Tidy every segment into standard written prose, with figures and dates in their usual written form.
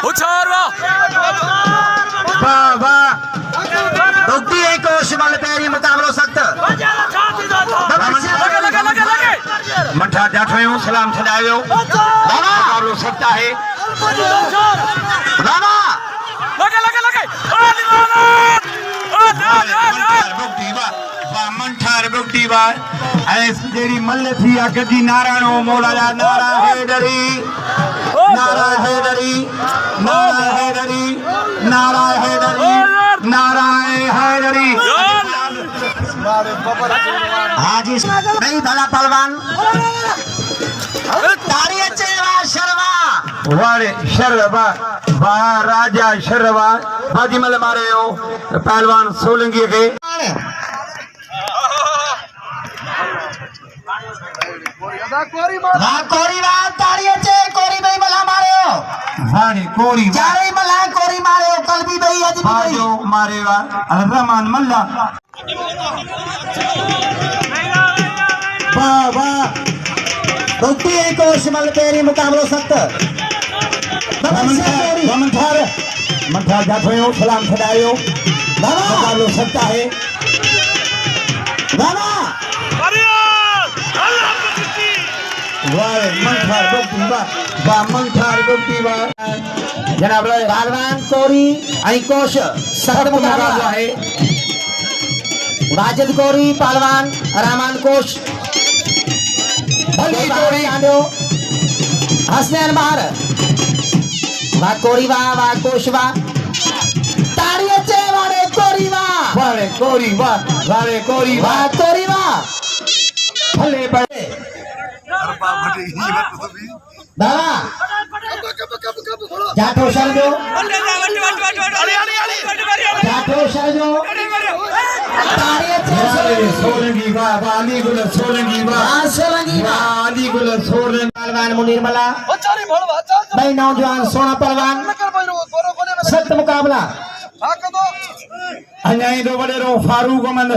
उछार वाह वाह दुखती है कोश मल पैरी मुकाबलो सख्त मठा जाठो सलाम छॾायो मुकाबलो सख्त आहे राणा मंठार बुकटी वाह ऐसी जेड़ी मल्ल थी अगदी नारायणो मौला जा नारा हैदरी नारा हैदरी नारा हैदरी नारा हैदरी नारा हैदरी हाजी नहीं भला पहलवान तारी अच्छे शर्मा वारे शर्मा वाह राजा शर्मा बाजी मल मारे हो पहलवान सोलंगी के कोरी वाह तारी अच्छे कोरी भाई मला मारे हो वारे कोरी चारे मला कोरी मारे हो कलबी भाई अजी भाई मारे वाह रहमान मल्ला वाह वाह दुखती है कोश मल पेरी मुकाबलो सख्त मंठा जाठो सलाम छॾायो मुकाबलो सख्त आहे दादा जनाब पहलवान कोरी आणि कोश सख्त मुकाबला आहे वाजिद कोरी पहलवान रहमान कोश हसनैन बाहर वाह कोरी वाह कोश वाह ताड़ी अच्छे वाले कोरी वाह कोरी वाह कोरी वाह भले बड़े दादा जाठो शरजो ताड़ी अच्छे सोलंगी वाह वाली गुल सोलंगी वाह अली गुल सोलंगी पहलवान मुनीर मला भाई नौजवान सोना पहलवान सख्त मुकाबला अन्याय दो बड़े रो फारूक अहमद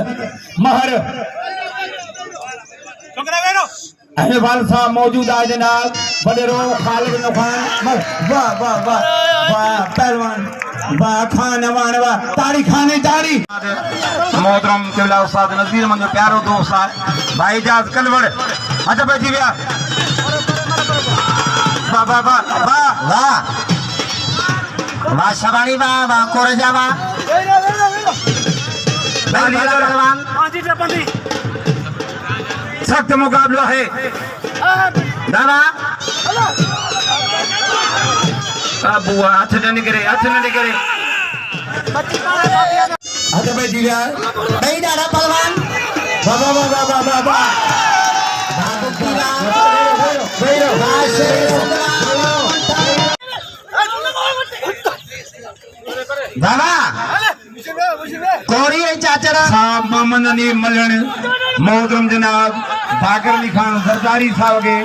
महर अहवाल साहब मौजूद है जनाब बड़े रो खालिद नखान वाह वाह वाह वाह पहलवान वाह खान अवान वाह तारी खाने तारी मोहतरम केवला उस्ताद नज़ीर मन जो प्यारो दोस्त है भाई जाज कलवड़ अच्छा भाई जी भैया वाह वाह वाह वाह वाह वाह शबानी वाह वाह कोरजा वाह सख्त मुकाबला है दादा बुआ हाथ न निकले अच्छा भाई जी नहीं दादा पहलवान बाबा बाबा बाबा बाबा दादा कोरी चाचरा साहब मोहम्मद अली मलन मोहतरम जनाब बाकर अली खान सरदारी साहब के